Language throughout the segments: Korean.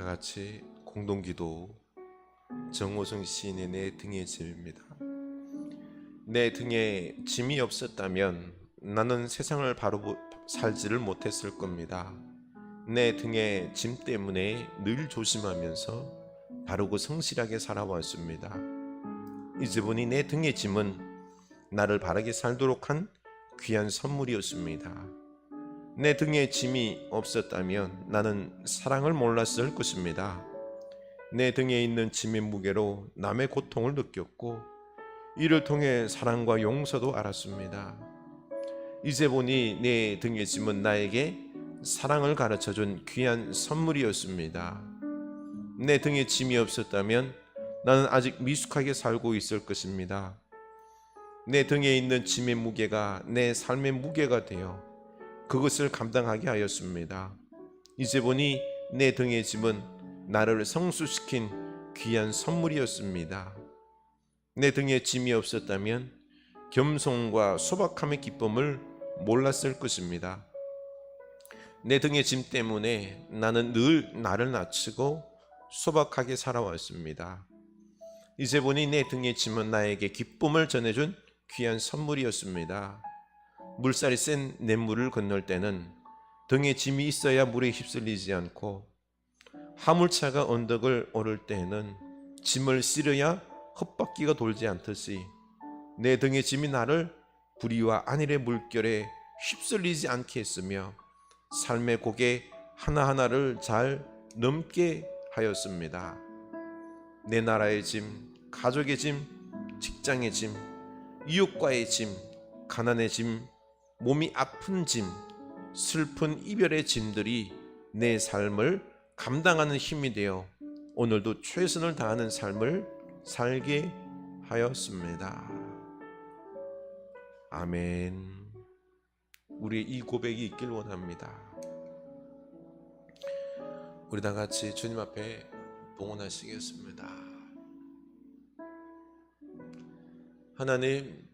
다 같이 공동기도 정호성 시인의 내 등의 짐입니다. 내 등에 짐이 없었다면 나는 세상을 바로 살지를 못했을 겁니다. 내 등의 짐 때문에 늘 조심하면서 바르고 성실하게 살아왔습니다. 이제 보니 내 등의 짐은 나를 바르게 살도록 한 귀한 선물이었습니다. 내 등에 짐이 없었다면 나는 사랑을 몰랐을 것입니다. 내 등에 있는 짐의 무게로 남의 고통을 느꼈고 이를 통해 사랑과 용서도 알았습니다. 이제 보니 내 등의 짐은 나에게 사랑을 가르쳐준 귀한 선물이었습니다. 내 등에 짐이 없었다면 나는 아직 미숙하게 살고 있을 것입니다. 내 등에 있는 짐의 무게가 내 삶의 무게가 되어 그것을 감당하게 하였습니다. 이제 보니 내 등의 짐은 나를 성수시킨 귀한 선물이었습니다. 내 등에 짐이 없었다면 겸손과 소박함의 기쁨을 몰랐을 것입니다. 내 등의 짐 때문에 나는 늘 나를 낮추고 소박하게 살아왔습니다. 이제 보니 내 등의 짐은 나에게 기쁨을 전해준 귀한 선물이었습니다. 물살이 센 냇물을 건널 때는 등에 짐이 있어야 물에 휩쓸리지 않고 화물차가 언덕을 오를 때에는 짐을 실어야 헛바퀴가 돌지 않듯이 내 등의 짐이 나를 불의와 안일의 물결에 휩쓸리지 않게 했으며 삶의 고개 하나하나를 잘 넘게 하였습니다. 내 나라의 짐, 가족의 짐, 직장의 짐, 이웃과의 짐, 가난의 짐, 몸이 아픈 짐, 슬픈 이별의 짐들이 내 삶을 감당하는 힘이 되어 오늘도 최선을 다하는 삶을 살게 하였습니다. 아멘. 우리의 이 고백이 있길 원합니다. 우리 다 같이 주님 앞에 봉헌하시겠습니다. 하나님,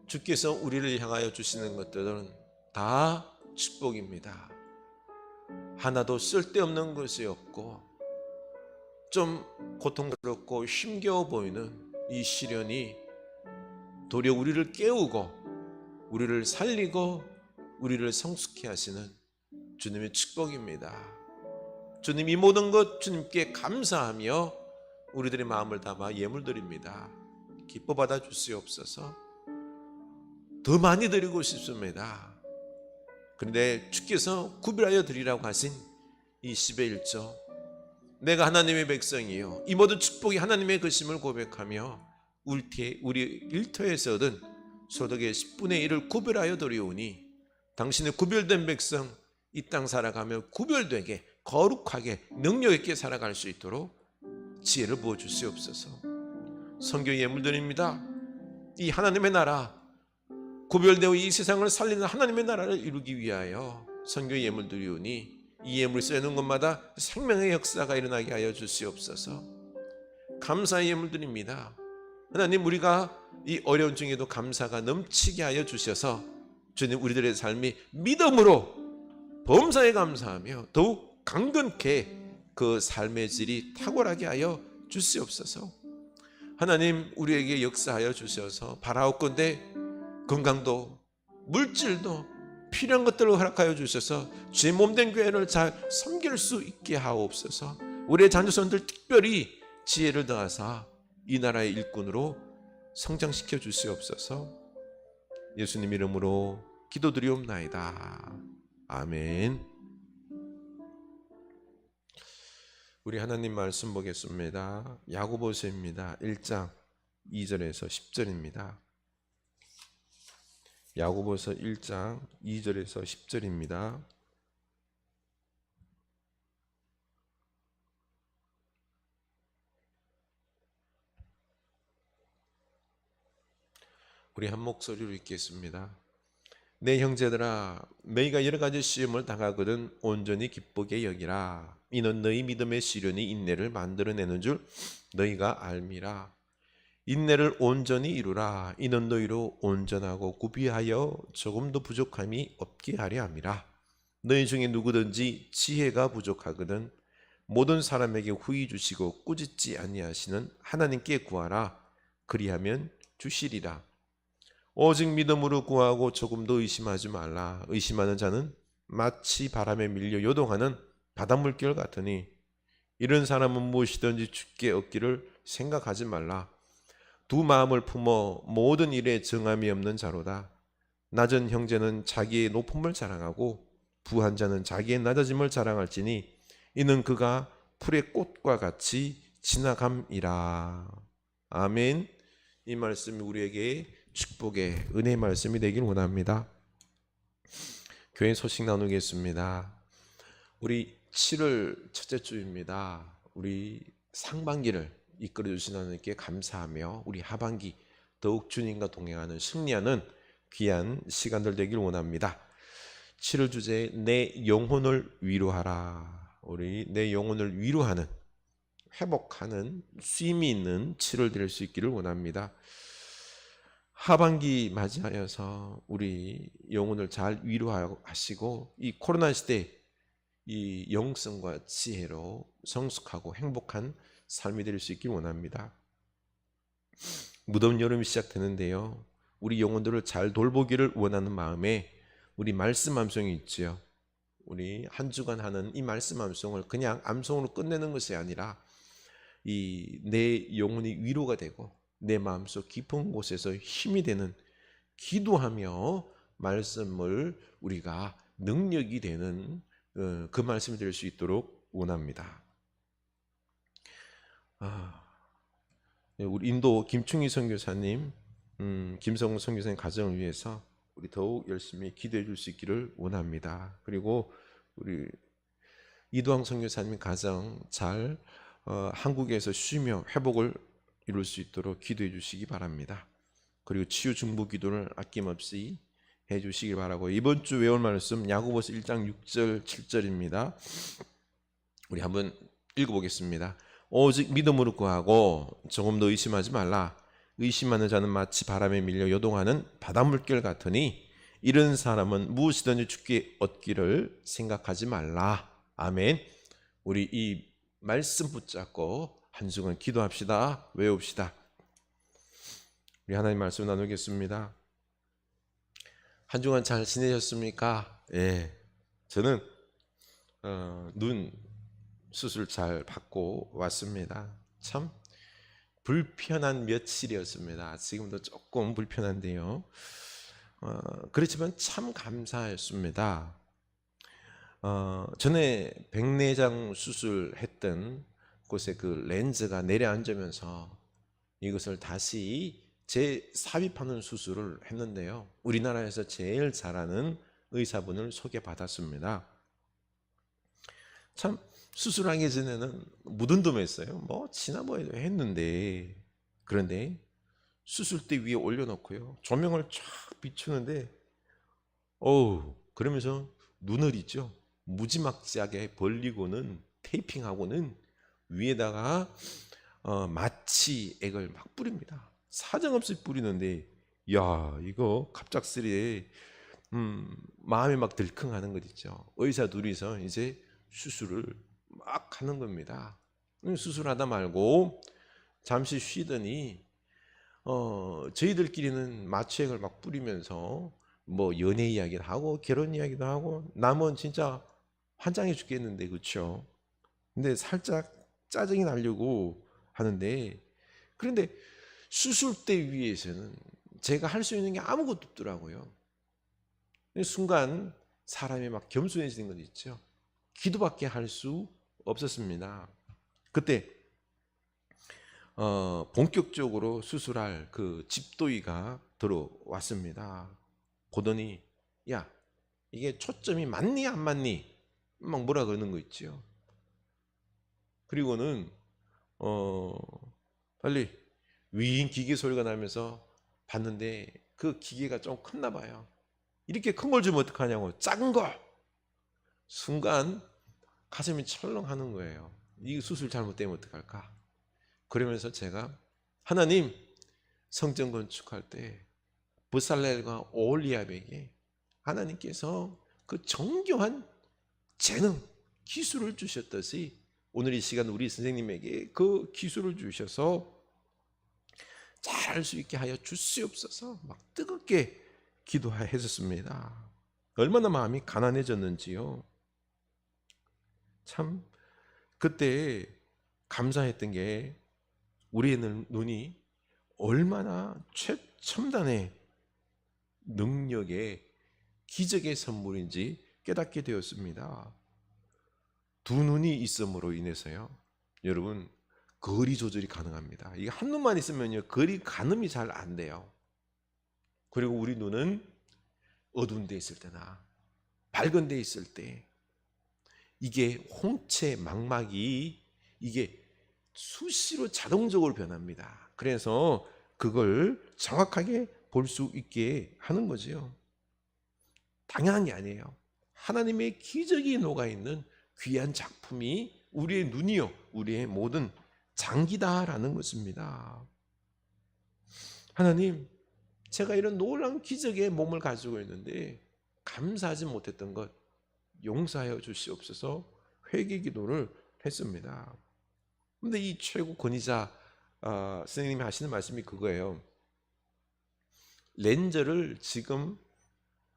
주께서 우리를 향하여 주시는 것들은 다 축복입니다. 하나도 쓸데없는 것이 없고 좀 고통스럽고 힘겨워 보이는 이 시련이 도리어 우리를 깨우고 우리를 살리고 우리를 성숙케 하시는 주님의 축복입니다. 주님, 이 모든 것 주님께 감사하며 우리들의 마음을 담아 예물 드립니다. 기뻐 받아 주시옵소서. 더 많이 드리고 싶습니다. 그런데 주께서 구별하여 드리라고 하신 이 10의 1조, 내가 하나님의 백성이요 이 모든 축복이 하나님의 것임을 고백하며 우리 일터에서 얻은 소득의 10분의 1을 구별하여 드리오니 당신의 구별된 백성 이 땅 살아가며 구별되게 거룩하게 능력 있게 살아갈 수 있도록 지혜를 부어 주시옵소서. 성경 예물 드립니다. 이 하나님의 나라, 구별되어 이 세상을 살리는 하나님의 나라를 이루기 위하여 성경 예물 드리오니 이 예물이 쓰여는 곳마다 생명의 역사가 일어나게 하여 주시옵소서. 감사의 예물 드립니다. 하나님, 우리가 이 어려운 중에도 감사가 넘치게 하여 주셔서 주님, 우리들의 삶이 믿음으로 범사에 감사하며 더욱 강건케 그 삶의 질이 탁월하게 하여 주시옵소서. 하나님, 우리에게 역사하여 주셔서 바라옵건대 건강도 물질도 필요한 것들을 허락하여 주셔서 주의 몸된 교회를 잘 섬길 수 있게 하옵소서. 우리의 자녀손들 특별히 지혜를 더하사 이 나라의 일꾼으로 성장시켜 주시옵소서. 예수님 이름으로 기도드리옵나이다. 아멘. 우리 하나님 말씀 보겠습니다. 야고보서입니다. 1장 2절에서 10절입니다. 야고보서 1장 2절에서 10절입니다. 우리 한 목소리로 읽겠습니다. 내 형제들아, 너희가 여러 가지 시험을 당하거든 온전히 기쁘게 여기라. 이는 너희 믿음의 시련이 인내를 만들어내는 줄 너희가 알미라. 인내를 온전히 이루라. 이는 너희로 온전하고 구비하여 조금도 부족함이 없게 하려 함이라. 너희 중에 누구든지 지혜가 부족하거든 모든 사람에게 후히 주시고 꾸짖지 아니하시는 하나님께 구하라. 그리하면 주시리라. 오직 믿음으로 구하고 조금도 의심하지 말라. 의심하는 자는 마치 바람에 밀려 요동하는 바닷물결 같으니 이런 사람은 무엇이든지 주께 얻기를 생각하지 말라. 두 마음을 품어 모든 일에 정함이 없는 자로다. 낮은 형제는 자기의 높음을 자랑하고 부한 자는 자기의 낮아짐을 자랑할지니 이는 그가 풀의 꽃과 같이 지나감이라. 아멘. 이 말씀이 우리에게 축복의 은혜의 말씀이 되길 원합니다. 교회 소식 나누겠습니다. 우리 7월 첫째 주입니다. 우리 상반기를 이끌어 주신 하나님께 감사하며 우리 하반기 더욱 주님과 동행하는 승리하는 귀한 시간들 되길 원합니다. 7월 주제 내 영혼을 위로하라. 우리 내 영혼을 위로하는 회복하는 쉼이 있는 7월 될 수 있기를 원합니다. 하반기 맞이하여서 우리 영혼을 잘 위로하시고 이 코로나 시대 이 영성과 지혜로 성숙하고 행복한 삶이 될 수 있길 원합니다. 무더운 여름이 시작되는데요. 우리 영혼들을 잘 돌보기를 원하는 마음에 우리 말씀 암송이 있죠. 우리 한 주간 하는 이 말씀 암송을 그냥 암송으로 끝내는 것이 아니라 이 내 영혼이 위로가 되고 내 마음속 깊은 곳에서 힘이 되는 기도하며 말씀을 우리가 능력이 되는 그 말씀이 될 수 있도록 원합니다. 우리 인도 김충희 선교사님, 김성훈 선교사님 가정을 위해서 우리 더욱 열심히 기도해 줄 수 있기를 원합니다. 그리고 우리 이도항 선교사님 가정 잘 한국에서 쉬며 회복을 이룰 수 있도록 기도해 주시기 바랍니다. 그리고 치유 중보 기도를 아낌없이 해 주시기 바라고 이번 주 외울 말씀 야고보서 1장 6절 7절입니다. 우리 한번 읽어보겠습니다. 오직 믿음으로 구하고 조금도 의심하지 말라. 의심하는 자는 마치 바람에 밀려 요동하는 바닷물결 같으니 이런 사람은 무엇이든지 주께 얻기를 생각하지 말라. 아멘. 우리 이 말씀 붙잡고 한 주간 기도합시다. 외웁시다. 우리 하나님 말씀 나누겠습니다. 한 주간 잘 지내셨습니까? 예, 저는 눈 수술 잘 받고 왔습니다. 참 불편한 며칠이었습니다. 지금도 조금 불편한데요. 그렇지만 참 감사했습니다. 전에 백내장 수술했던 곳에 그 렌즈가 내려앉으면서 이것을 다시 재삽입하는 수술을 했는데요. 우리나라에서 제일 잘하는 의사분을 소개받았습니다. 참 수술하기 전에는 무덤덤했어요. 뭐 지난번에도 했는데 그런데 수술대 위에 올려놓고요. 조명을 쫙 비추는데 그러면서 눈을 있죠. 무지막지하게 벌리고는 테이핑하고는 위에다가 마취액을 막 뿌립니다. 사정없이 뿌리는데 야 이거 갑작스레 마음이 막 들컹하는 것 있죠. 의사 둘이서 이제 수술을 막 하는 겁니다. 수술하다 말고 잠시 쉬더니 저희들끼리는 마취액을 막 뿌리면서 뭐 연애 이야기도 하고 결혼 이야기도 하고 남은 진짜 환장해 죽겠는데 그렇죠? 근데 살짝 짜증이 나려고 하는데 그런데 수술대 위에서는 제가 할 수 있는 게 아무것도 없더라고요. 순간 사람이 막 겸손해지는 것 있죠. 기도밖에 할 수 없었습니다. 그때 본격적으로 수술할 그 집도의가 들어왔습니다. 보더니 야 이게 초점이 맞니 안 맞니 막 뭐라 그러는 거 있죠. 그리고는 빨리 위인 기계 소리가 나면서 봤는데 그 기계가 좀 컸나 봐요. 이렇게 큰 걸 주면 어떡하냐고 작은 거. 순간 가슴이 철렁하는 거예요. 이 수술 잘못되면 어떡할까. 그러면서 제가 하나님 성전 건축할 때 브살렐과 오홀리압에게 하나님께서 그 정교한 재능 기술을 주셨듯이 오늘 이 시간 우리 선생님에게 그 기술을 주셔서 잘할 수 있게 하여 주시옵소서. 막 뜨겁게 기도했었습니다. 얼마나 마음이 가난해졌는지요. 참 그때 감사했던 게 우리의 눈이 얼마나 최첨단의 능력의 기적의 선물인지 깨닫게 되었습니다. 두 눈이 있음으로 인해서요, 여러분, 거리 조절이 가능합니다. 이게 한 눈만 있으면요, 거리 가늠이 잘 안 돼요. 그리고 우리 눈은 어두운 데 있을 때나 밝은 데 있을 때 이게 홍채 망막이 이게 수시로 자동적으로 변합니다. 그래서 그걸 정확하게 볼 수 있게 하는 거죠. 당연한 게 아니에요. 하나님의 기적이 녹아있는 귀한 작품이 우리의 눈이요, 우리의 모든 장기다라는 것입니다. 하나님, 제가 이런 놀라운 기적의 몸을 가지고 있는데 감사하지 못했던 것 용서하여 주시옵소서. 회개 기도를 했습니다. 근데 이 최고 권위자 선생님이 하시는 말씀이 그거예요. 렌즈를 지금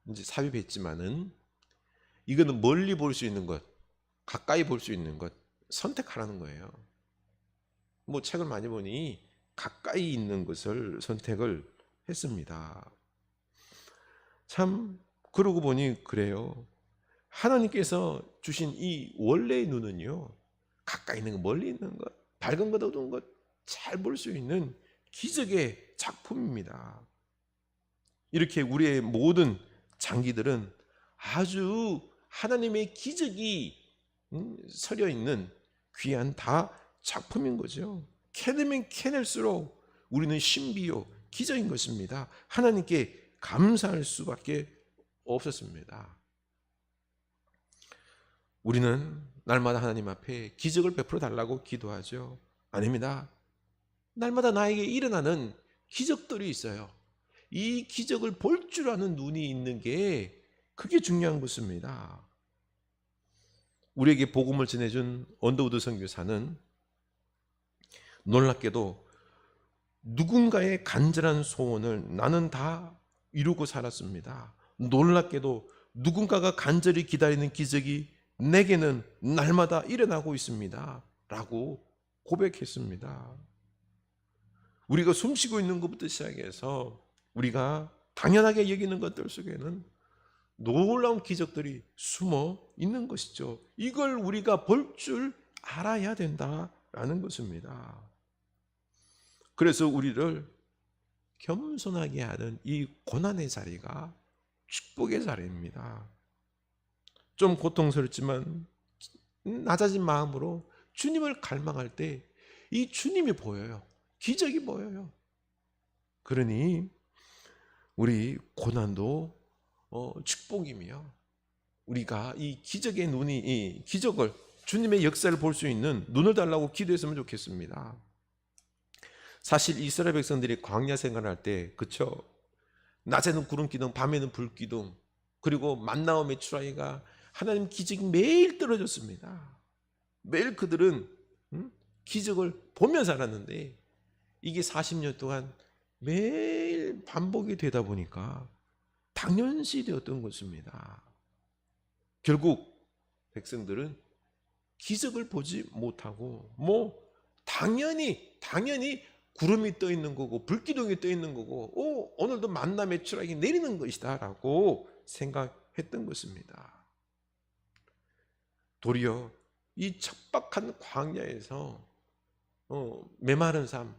이제 삽입했지만은 이거는 멀리 볼 수 있는 것, 가까이 볼 수 있는 것 선택하라는 거예요. 뭐 책을 많이 보니 가까이 있는 것을 선택을 했습니다. 참 그러고 보니 그래요. 하나님께서 주신 이 원래의 눈은요, 가까이 있는 것, 멀리 있는 것, 밝은 것, 어두운 것 잘 볼 수 있는 기적의 작품입니다. 이렇게 우리의 모든 장기들은 아주 하나님의 기적이 서려 있는 귀한 다 작품인 거죠. 캐내면 캐낼수록 우리는 신비요 기적인 것입니다. 하나님께 감사할 수밖에 없었습니다. 우리는 날마다 하나님 앞에 기적을 베풀어 달라고 기도하죠. 아닙니다. 날마다 나에게 일어나는 기적들이 있어요. 이 기적을 볼 줄 아는 눈이 있는 게 그게 중요한 것입니다. 우리에게 복음을 전해준 언더우드 선교사는 놀랍게도 누군가의 간절한 소원을 나는 다 이루고 살았습니다. 놀랍게도 누군가가 간절히 기다리는 기적이 내게는 날마다 일어나고 있습니다. 라고 고백했습니다. 우리가 숨쉬고 있는 것부터 시작해서 우리가 당연하게 여기는 것들 속에는 놀라운 기적들이 숨어 있는 것이죠. 이걸 우리가 볼 줄 알아야 된다라는 것입니다. 그래서 우리를 겸손하게 하는 이 고난의 자리가 축복의 자리입니다. 좀 고통스럽지만 낮아진 마음으로 주님을 갈망할 때 이 주님이 보여요. 기적이 보여요. 그러니 우리 고난도 축복이며 우리가 이 기적의 눈이 이 기적을 주님의 역사를 볼 수 있는 눈을 달라고 기도했으면 좋겠습니다. 사실 이스라엘 백성들이 광야 생활할 때 그쵸? 낮에는 구름 기둥, 밤에는 불 기둥, 그리고 만나와 메추라기가 하나님 기적이 매일 떨어졌습니다. 매일 그들은 기적을 보며 살았는데 이게 40년 동안 매일 반복이 되다 보니까 당연시 되었던 것입니다. 결국 백성들은 기적을 보지 못하고 당연히 구름이 떠 있는 거고 불기둥이 떠 있는 거고 오늘도 만나 메추라기 내리는 것이다 라고 생각했던 것입니다. 도리어 이 척박한 광야에서 메마른 삶,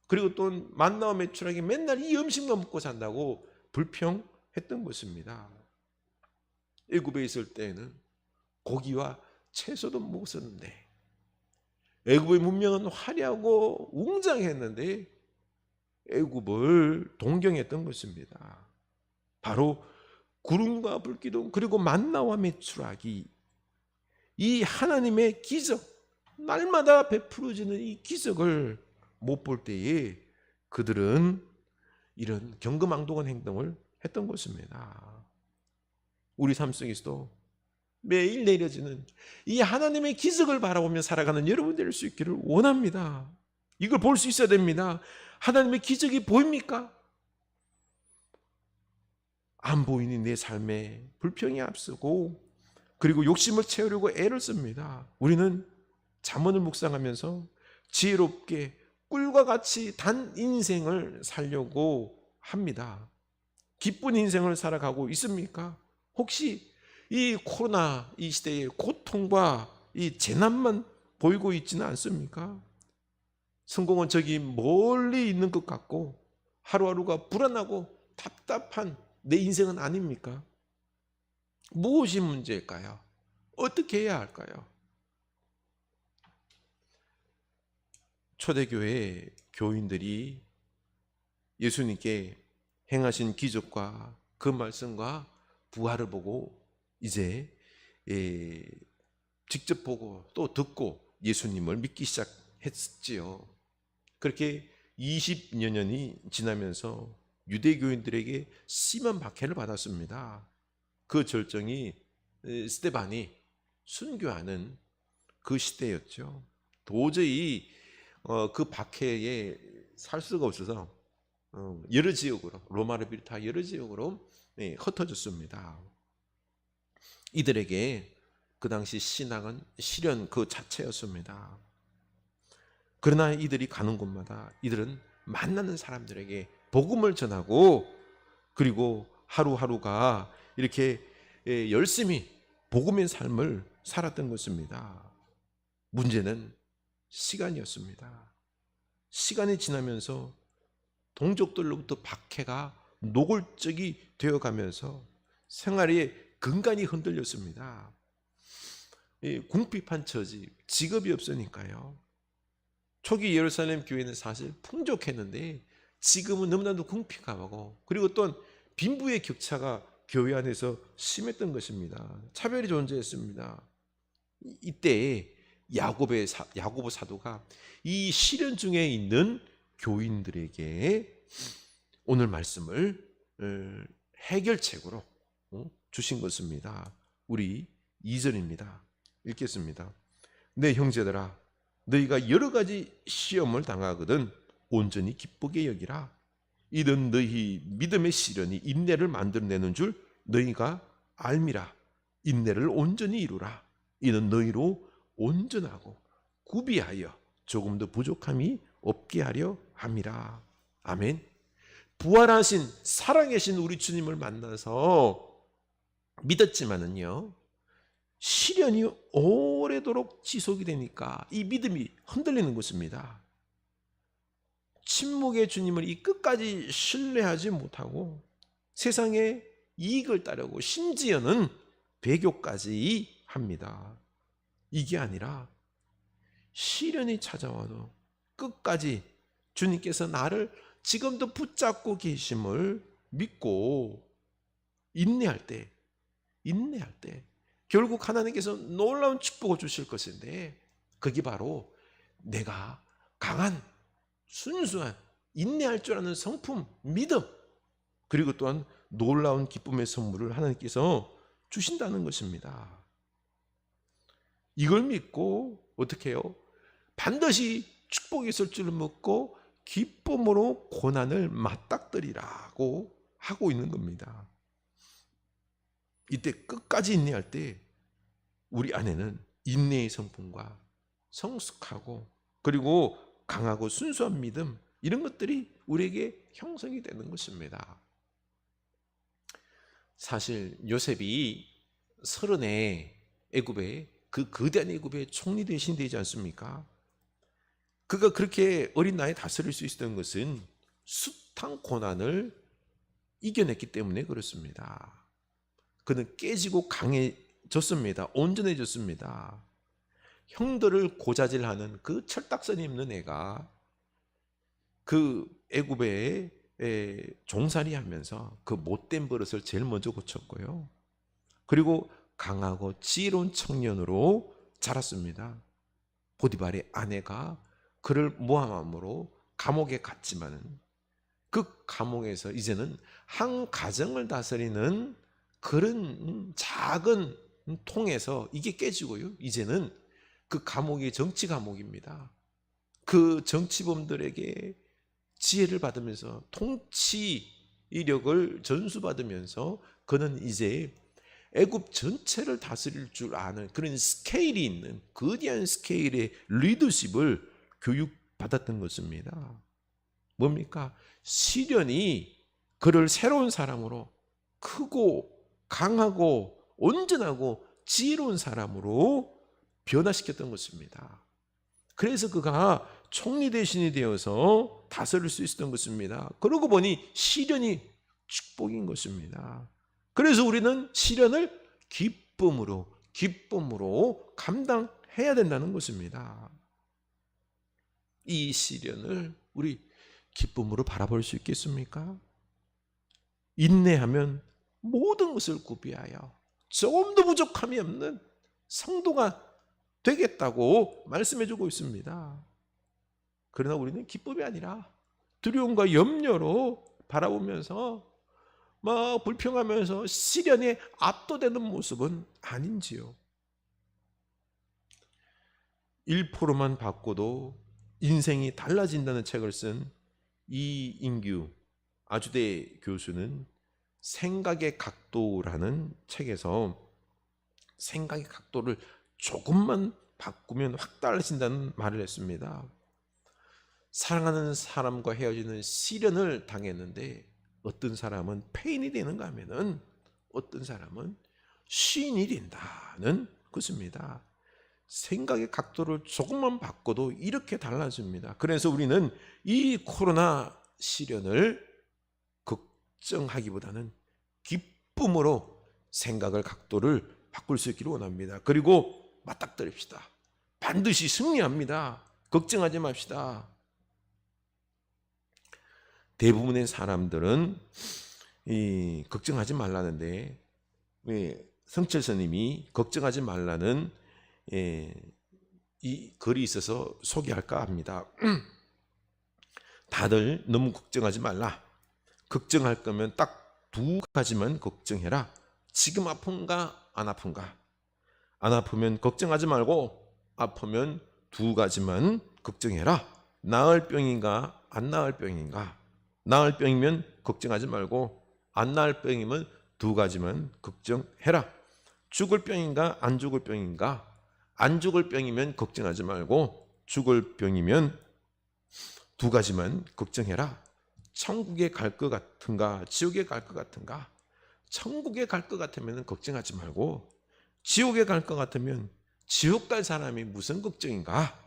그리고 또 만나와 메추라기 맨날 이 음식만 먹고 산다고 불평했던 것입니다. 애굽에 있을 때에는 고기와 채소도 못 썼는데 애굽의 문명은 화려하고 웅장했는데 애굽을 동경했던 것입니다. 바로 구름과 불기둥 그리고 만나와 메추라기, 이 하나님의 기적, 날마다 베풀어지는 이 기적을 못 볼 때에 그들은 이런 경거망동한 행동을 했던 것입니다. 우리 삶 속에서도 매일 내려지는 이 하나님의 기적을 바라보며 살아가는 여러분 될 수 있기를 원합니다. 이걸 볼 수 있어야 됩니다. 하나님의 기적이 보입니까? 안 보이니 내 삶에 불평이 앞서고 그리고 욕심을 채우려고 애를 씁니다. 우리는 잠언을 묵상하면서 지혜롭게 꿀과 같이 단 인생을 살려고 합니다. 기쁜 인생을 살아가고 있습니까? 혹시 이 코로나 이 시대의 고통과 이 재난만 보이고 있지는 않습니까? 성공은 저기 멀리 있는 것 같고 하루하루가 불안하고 답답한 내 인생은 아닙니까? 무엇이 문제일까요? 어떻게 해야 할까요? 초대교회 교인들이 예수님께 행하신 기적과 그 말씀과 부활을 보고 이제 직접 보고 또 듣고 예수님을 믿기 시작했지요. 그렇게 20여 년이 지나면서 유대교인들에게 심한 박해를 받았습니다. 그 절정이 스데반이 순교하는 그 시대였죠. 도저히 그 박해에 살 수가 없어서 여러 지역으로 로마를 비롯한 여러 지역으로 흩어졌습니다. 이들에게 그 당시 신앙은 시련 그 자체였습니다. 그러나 이들이 가는 곳마다 이들은 만나는 사람들에게 복음을 전하고 그리고 하루하루가 이렇게 열심히 복음의 삶을 살았던 것입니다. 문제는 시간이었습니다. 시간이 지나면서 동족들로부터 박해가 노골적이 되어가면서 생활의 근간이 흔들렸습니다. 궁핍한 처지, 직업이 없으니까요. 초기 예루살렘 교회는 사실 풍족했는데 지금은 너무나도 궁핍하고 그리고 또한 빈부의 격차가 교회 안에서 심했던 것입니다. 차별이 존재했습니다. 이때 야고보 사도가 이 시련 중에 있는 교인들에게 오늘 말씀을 해결책으로 주신 것입니다. 우리 2절입니다. 읽겠습니다. 내 형제들아 너희가 여러 가지 시험을 당하거든 온전히 기쁘게 여기라. 이는 너희 믿음의 시련이 인내를 만들어내는 줄 너희가 알미라. 인내를 온전히 이루라. 이는 너희로 온전하고 구비하여 조금 더 부족함이 없게 하려 함이라. 아멘. 부활하신 살아계신 우리 주님을 만나서 믿었지만은요 시련이 오래도록 지속이 되니까 이 믿음이 흔들리는 것입니다. 침묵의 주님을 이 끝까지 신뢰하지 못하고 세상의 이익을 따르고 심지어는 배교까지 합니다. 이게 아니라 시련이 찾아와도 끝까지 주님께서 나를 지금도 붙잡고 계심을 믿고 인내할 때 결국 하나님께서 놀라운 축복을 주실 것인데 그게 바로 내가 강한 순수한 인내할 줄 아는 성품 믿음 그리고 또한 놀라운 기쁨의 선물을 하나님께서 주신다는 것입니다. 이걸 믿고 어떻게 해요? 반드시 축복이 있을 줄 믿고 기쁨으로 고난을 맞닥뜨리라고 하고 있는 겁니다. 이때 끝까지 인내할 때 우리 안에는 인내의 성품과 성숙하고 그리고 강하고 순수한 믿음 이런 것들이 우리에게 형성이 되는 것입니다. 사실 요셉이 30에 애굽에 그 거대한 애굽의 총리 대신 되지 않습니까? 그가 그렇게 어린 나이에 다스릴 수 있었던 것은 숱한 고난을 이겨냈기 때문에 그렇습니다. 그는 깨지고 강해졌습니다. 온전해졌습니다. 형들을 고자질하는 그 철딱선이 있는 애가 그 애굽에 종살이 하면서 그 못된 버릇을 제일 먼저 고쳤고요. 그리고 강하고 지혜로운 청년으로 자랐습니다. 보디발의 아내가 그를 모함함으로 감옥에 갔지만 그 감옥에서 이제는 한 가정을 다스리는 그런 작은 통해서 이게 깨지고요. 이제는 그 감옥이 정치 감옥입니다. 그 정치범들에게 지혜를 받으면서 통치 이력을 전수받으면서 그는 이제 애굽 전체를 다스릴 줄 아는 그런 스케일이 있는 거대한 스케일의 리더십을 교육받았던 것입니다. 뭡니까? 시련이 그를 새로운 사람으로 크고 강하고 온전하고 지혜로운 사람으로 변화시켰던 것입니다. 그래서 그가 총리 대신이 되어서 다스릴 수 있었던 것입니다. 그러고 보니 시련이 축복인 것입니다. 그래서 우리는 시련을 기쁨으로 감당해야 된다는 것입니다. 이 시련을 우리 기쁨으로 바라볼 수 있겠습니까? 인내하면 모든 것을 구비하여 조금도 부족함이 없는 성도가 되겠다고 말씀해주고 있습니다. 그러나 우리는 기쁨이 아니라 두려움과 염려로 바라보면서 막 불평하면서 시련에 압도되는 모습은 아닌지요. 1%만 바꿔도 인생이 달라진다는 책을 쓴 이인규 아주대 교수는 생각의 각도라는 책에서 생각의 각도를 조금만 바꾸면 확 달라진다는 말을 했습니다. 사랑하는 사람과 헤어지는 시련을 당했는데 어떤 사람은 페인이 되는가 하면은 어떤 사람은 시인이 된다는 것입니다. 생각의 각도를 조금만 바꿔도 이렇게 달라집니다. 그래서 우리는 이 코로나 시련을 걱정하기보다는 기쁨으로 생각을 각도를 바꿀 수 있기를 원합니다. 그리고 맞닥뜨립시다. 반드시 승리합니다. 걱정하지 맙시다. 대부분의 사람들은 걱정하지 말라는데 성철 스님이 걱정하지 말라는 이 글이 있어서 소개할까 합니다. 다들 너무 걱정하지 말라. 걱정할 거면 딱 두 가지만 걱정해라. 지금 아픈가 안 아픈가. 안 아프면 걱정하지 말고 아프면 두 가지만 걱정해라. 나을 병인가 안 나을 병인가. 나을 병이면 걱정하지 말고 안 나을 병이면 두 가지만 걱정해라. 죽을 병인가 안 죽을 병인가. 안 죽을 병이면 걱정하지 말고 죽을 병이면 두 가지만 걱정해라. 천국에 갈 것 같은가 지옥에 갈 것 같은가. 천국에 갈 것 같으면 걱정하지 말고 지옥에 갈 것 같으면 지옥 갈 사람이 무슨 걱정인가.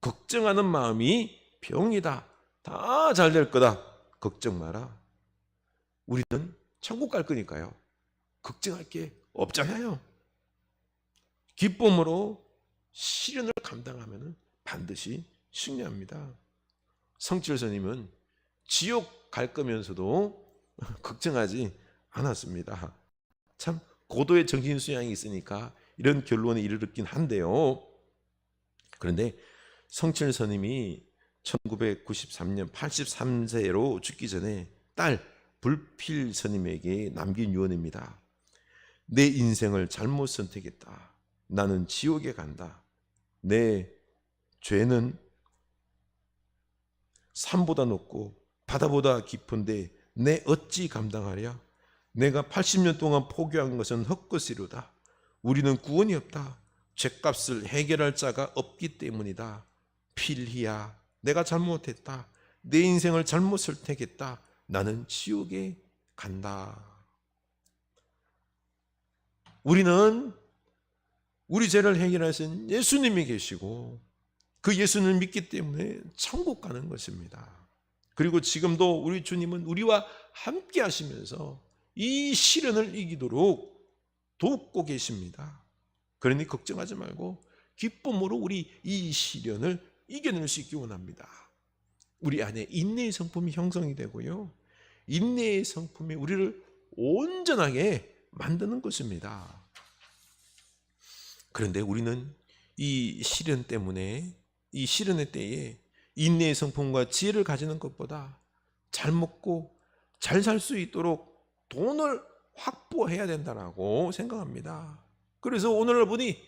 걱정하는 마음이 병이다. 다 잘 될 거다. 걱정 마라. 우리는 천국 갈 거니까요. 걱정할 게 없잖아요. 기쁨으로 시련을 감당하면 반드시 승리합니다. 성철 스님은 지옥 갈 거면서도 걱정하지 않았습니다. 참 고도의 정신 수양이 있으니까 이런 결론에 이르렀긴 한데요. 그런데 성철 스님이 1993년 83세로 죽기 전에 딸 불필 스님에게 남긴 유언입니다. 내 인생을 잘못 선택했다. 나는 지옥에 간다. 내 죄는 산보다 높고 바다보다 깊은데 내 어찌 감당하랴? 내가 80년 동안 포기한 것은 헛것이로다. 우리는 구원이 없다. 죄값을 해결할 자가 없기 때문이다. 필희야, 내가 잘못했다. 내 인생을 잘못 선택했다. 나는 지옥에 간다. 우리는 우리 죄를 해결하신 예수님이 계시고 그 예수님을 믿기 때문에 천국 가는 것입니다. 그리고 지금도 우리 주님은 우리와 함께 하시면서 이 시련을 이기도록 돕고 계십니다. 그러니 걱정하지 말고 기쁨으로 우리 이 시련을 이겨낼 수 있기 원합니다. 우리 안에 인내의 성품이 형성이 되고요. 인내의 성품이 우리를 온전하게 만드는 것입니다. 그런데 우리는 이 시련 때문에 이 시련의 때에 인내의 성품과 지혜를 가지는 것보다 잘 먹고 잘 살 수 있도록 돈을 확보해야 된다고 생각합니다. 그래서 오늘날 보니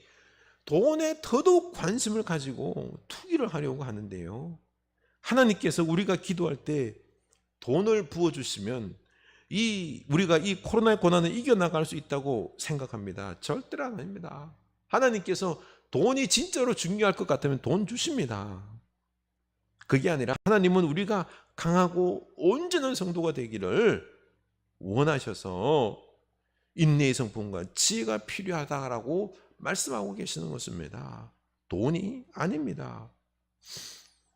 돈에 더더욱 관심을 가지고 투기를 하려고 하는데요. 하나님께서 우리가 기도할 때 돈을 부어주시면 우리가 이 코로나의 고난을 이겨나갈 수 있다고 생각합니다. 절대로 아닙니다. 하나님께서 돈이 진짜로 중요할 것 같으면 돈 주십니다. 그게 아니라 하나님은 우리가 강하고 온전한 성도가 되기를 원하셔서 인내의 성품과 지혜가 필요하다라고 말씀하고 계시는 것입니다. 돈이 아닙니다.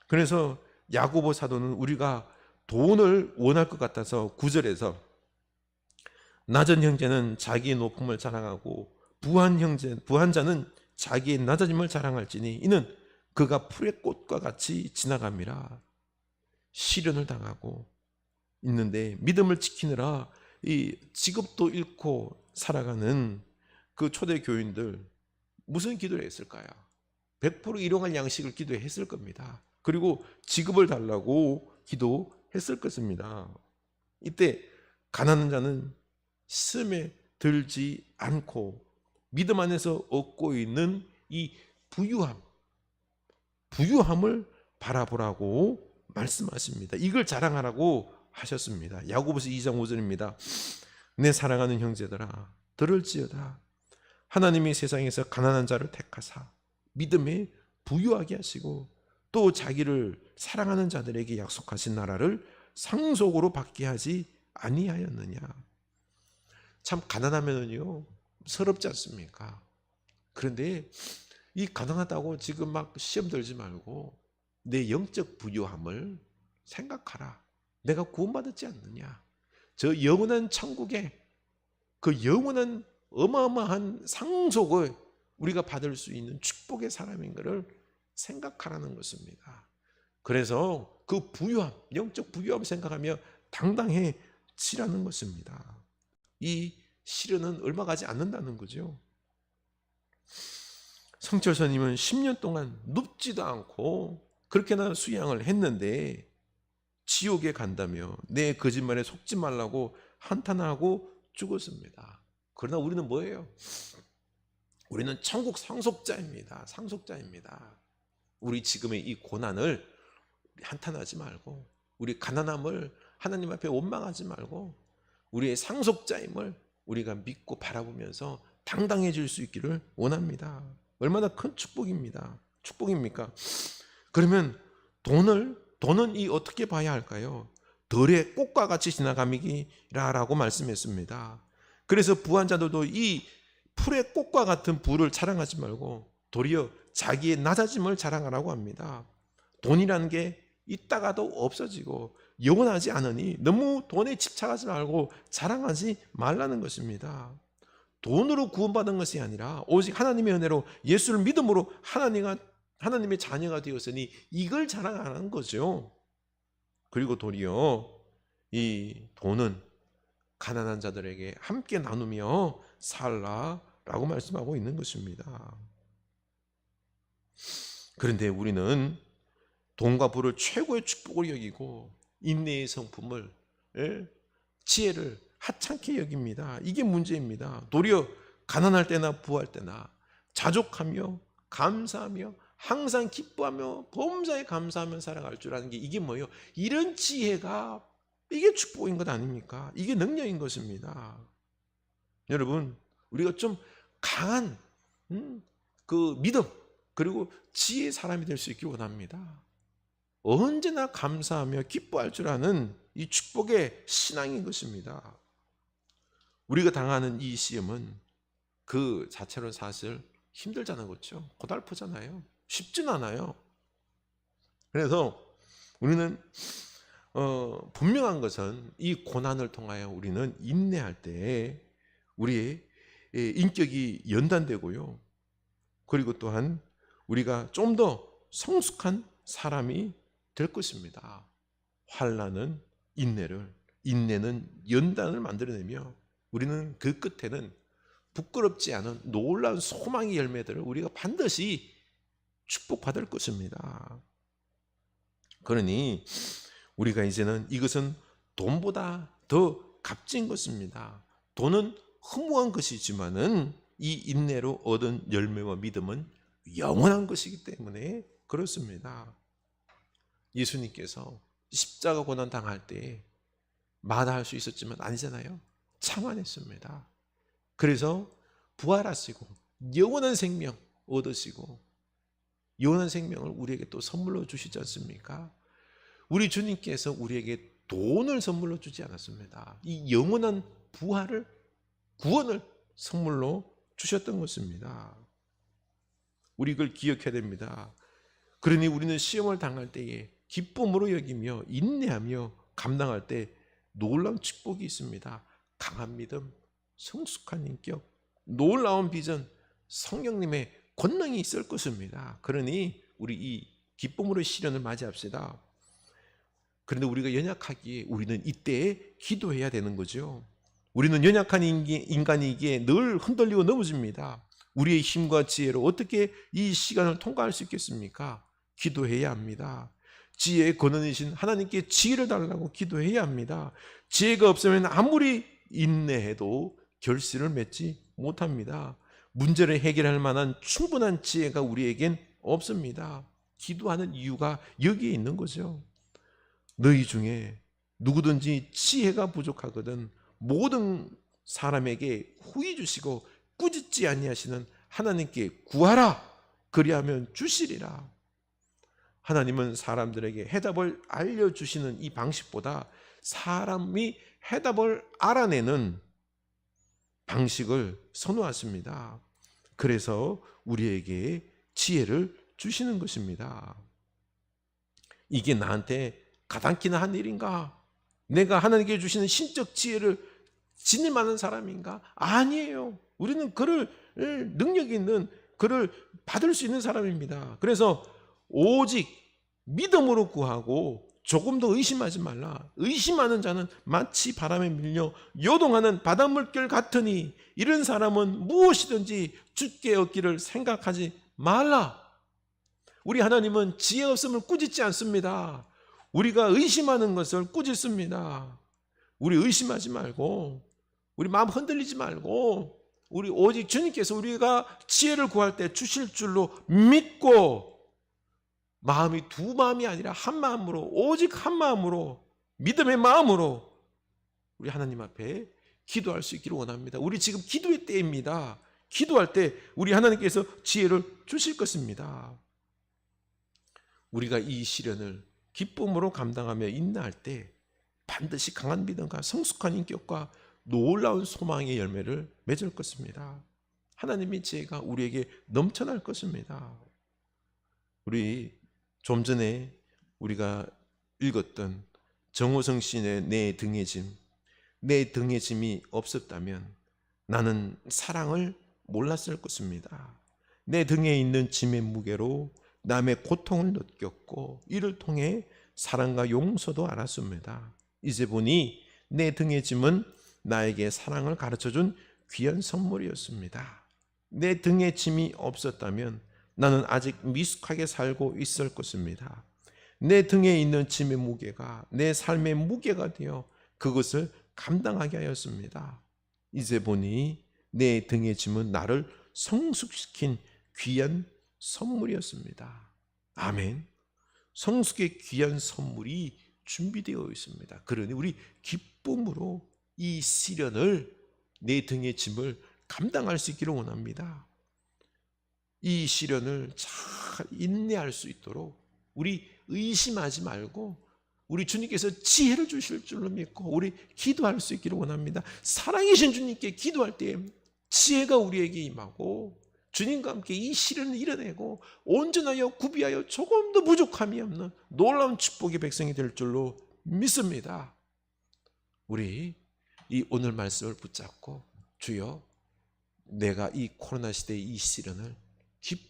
그래서 야고보 사도는 우리가 돈을 원할 것 같아서 9절에서 낮은 형제는 자기의 높음을 자랑하고 부한 자는 자기의 낮아짐을 자랑할지니 이는 그가 풀의 꽃과 같이 지나감이라. 시련을 당하고 있는데 믿음을 지키느라 이 직업도 잃고 살아가는 그 초대 교인들 무슨 기도를 했을까요? 100% 일용할 양식을 기도했을 겁니다. 그리고 직업을 달라고 기도했을 것입니다. 이때 가난한 자는 시험에 들지 않고 믿음 안에서 얻고 있는 이 부유함을 바라보라고 말씀하십니다. 이걸 자랑하라고 하셨습니다. 야고보서 2장 5절입니다. 내 사랑하는 형제들아 들을지어다. 하나님이 세상에서 가난한 자를 택하사 믿음에 부유하게 하시고 또 자기를 사랑하는 자들에게 약속하신 나라를 상속으로 받게 하지 아니하였느냐. 참 가난하면요 서럽지 않습니까? 그런데 이 가난하다고 지금 막 시험 들지 말고 내 영적 부유함을 생각하라. 내가 구원받았지 않느냐. 저 영원한 천국에 그 영원한 어마어마한 상속을 우리가 받을 수 있는 축복의 사람인 것을 생각하라는 것입니다. 그래서 그 부유함, 영적 부유함을 생각하며 당당해지라는 것입니다. 이 시련은 얼마 가지 않는다는 거죠. 성철사님은 10년 동안 눕지도 않고 그렇게나 수양을 했는데 지옥에 간다며 내 거짓말에 속지 말라고 한탄하고 죽었습니다. 그러나 우리는 뭐예요? 우리는 천국 상속자입니다. 상속자입니다. 우리 지금의 이 고난을 한탄하지 말고 우리 가난함을 하나님 앞에 원망하지 말고 우리의 상속자임을 우리가 믿고 바라보면서 당당해질 수 있기를 원합니다. 얼마나 큰 축복입니다. 축복입니까? 그러면 돈은 이 어떻게 봐야 할까요? 들의 꽃과 같이 지나감이라라고 말씀했습니다. 그래서 부한 자들도 이 풀의 꽃과 같은 부를 자랑하지 말고 도리어 자기의 낮아짐을 자랑하라고 합니다. 돈이라는 게 있다가도 없어지고 영원하지 않으니 너무 돈에 집착하지 말고 자랑하지 말라는 것입니다. 돈으로 구원받은 것이 아니라 오직 하나님의 은혜로 예수를 믿음으로 하나님의 자녀가 되었으니 이걸 자랑하는 거죠. 그리고 도리어 이 돈은 가난한 자들에게 함께 나누며 살라라고 말씀하고 있는 것입니다. 그런데 우리는 돈과 부를 최고의 축복으로 여기고 인내의 성품을 지혜를 하찮게 여깁니다. 이게 문제입니다. 도리어 가난할 때나 부할 때나 자족하며 감사하며 항상 기뻐하며 범사에 감사하며 살아갈 줄 아는 게 이게 뭐예요? 이런 지혜가 이게 축복인 것 아닙니까? 이게 능력인 것입니다. 여러분 우리가 좀 강한 그 믿음 그리고 지혜의 사람이 될 수 있길 원합니다. 언제나 감사하며 기뻐할 줄 아는 이 축복의 신앙인 것입니다. 우리가 당하는 이 시험은 그 자체로 사실 힘들잖아요. 그렇죠? 고달프잖아요. 쉽진 않아요. 그래서 우리는 분명한 것은 이 고난을 통하여 우리는 인내할 때 우리의 인격이 연단되고요. 그리고 또한 우리가 좀 더 성숙한 사람이 될 것입니다. 환난은 인내는 연단을 만들어내며 우리는 그 끝에는 부끄럽지 않은 놀라운 소망의 열매들을 우리가 반드시 축복받을 것입니다. 그러니 우리가 이제는 이것은 돈보다 더 값진 것입니다. 돈은 허무한 것이지만은 이 인내로 얻은 열매와 믿음은 영원한 것이기 때문에 그렇습니다. 예수님께서 십자가 고난 당할 때 마다할 수 있었지만 아니잖아요. 참아냈습니다. 그래서 부활하시고 영원한 생명 얻으시고 영원한 생명을 우리에게 또 선물로 주시지 않습니까? 우리 주님께서 우리에게 돈을 선물로 주지 않았습니다. 이 영원한 부활을, 구원을 선물로 주셨던 것입니다. 우리 이걸 기억해야 됩니다. 그러니 우리는 시험을 당할 때에 기쁨으로 여기며 인내하며 감당할 때 놀라운 축복이 있습니다. 강한 믿음, 성숙한 인격, 놀라운 비전, 성령님의 권능이 있을 것입니다. 그러니 우리 이 기쁨으로 시련을 맞이합시다. 그런데 우리가 연약하기에 우리는 이때에 기도해야 되는 거죠. 우리는 연약한 인간이기에 늘 흔들리고 넘어집니다. 우리의 힘과 지혜로 어떻게 이 시간을 통과할 수 있겠습니까? 기도해야 합니다. 지혜의 근원이신 하나님께 지혜를 달라고 기도해야 합니다. 지혜가 없으면 아무리 인내해도 결실을 맺지 못합니다. 문제를 해결할 만한 충분한 지혜가 우리에겐 없습니다. 기도하는 이유가 여기에 있는 거죠. 너희 중에 누구든지 지혜가 부족하거든 모든 사람에게 후히 주시고 꾸짖지 아니하시는 하나님께 구하라. 그리하면 주시리라. 하나님은 사람들에게 해답을 알려주시는 이 방식보다 사람이 해답을 알아내는 방식을 선호하십니다. 그래서 우리에게 지혜를 주시는 것입니다. 이게 나한테 가당키나 한 일인가? 내가 하나님께 주시는 신적 지혜를 지니만한 사람인가? 아니에요. 우리는 그를 능력 있는 그를 받을 수 있는 사람입니다. 그래서 오직 믿음으로 구하고 조금 더 의심하지 말라. 의심하는 자는 마치 바람에 밀려 요동하는 바닷물결 같으니 이런 사람은 무엇이든지 주께 얻기를 생각하지 말라. 우리 하나님은 지혜 없음을 꾸짖지 않습니다. 우리가 의심하는 것을 꾸짖습니다. 우리 의심하지 말고 우리 마음 흔들리지 말고 우리 오직 주님께서 우리가 지혜를 구할 때 주실 줄로 믿고 마음이 두 마음이 아니라 한 마음으로 오직 한 마음으로 믿음의 마음으로 우리 하나님 앞에 기도할 수 있기를 원합니다. 우리 지금 기도의 때입니다. 기도할 때 우리 하나님께서 지혜를 주실 것입니다. 우리가 이 시련을 기쁨으로 감당하며 인내할 때 반드시 강한 믿음과 성숙한 인격과 놀라운 소망의 열매를 맺을 것입니다. 하나님의 지혜가 우리에게 넘쳐날 것입니다. 우리 좀 전에 우리가 읽었던 정호성 시인의 내 등의 짐, 내 등의 짐이 없었다면 나는 사랑을 몰랐을 것입니다. 내 등에 있는 짐의 무게로 남의 고통을 느꼈고 이를 통해 사랑과 용서도 알았습니다. 이제 보니 내 등의 짐은 나에게 사랑을 가르쳐준 귀한 선물이었습니다. 내 등에 짐이 없었다면 나는 아직 미숙하게 살고 있을 것입니다. 내 등에 있는 짐의 무게가 내 삶의 무게가 되어 그것을 감당하게 하였습니다. 이제 보니 내 등의 짐은 나를 성숙시킨 귀한 선물이었습니다. 아멘. 성숙의 귀한 선물이 준비되어 있습니다. 그러니 우리 기쁨으로 이 시련을 내 등의 짐을 감당할 수 있기를 원합니다. 이 시련을 잘 인내할 수 있도록 우리 의심하지 말고 우리 주님께서 지혜를 주실 줄로 믿고 우리 기도할 수 있기를 원합니다. 사랑이신 주님께 기도할 때 지혜가 우리에게 임하고 주님과 함께 이 시련을 이뤄내고 온전하여 구비하여 조금도 부족함이 없는 놀라운 축복의 백성이 될 줄로 믿습니다. 우리 이 오늘 말씀을 붙잡고 주여 내가 이 코로나 시대의 이 시련을 기쁨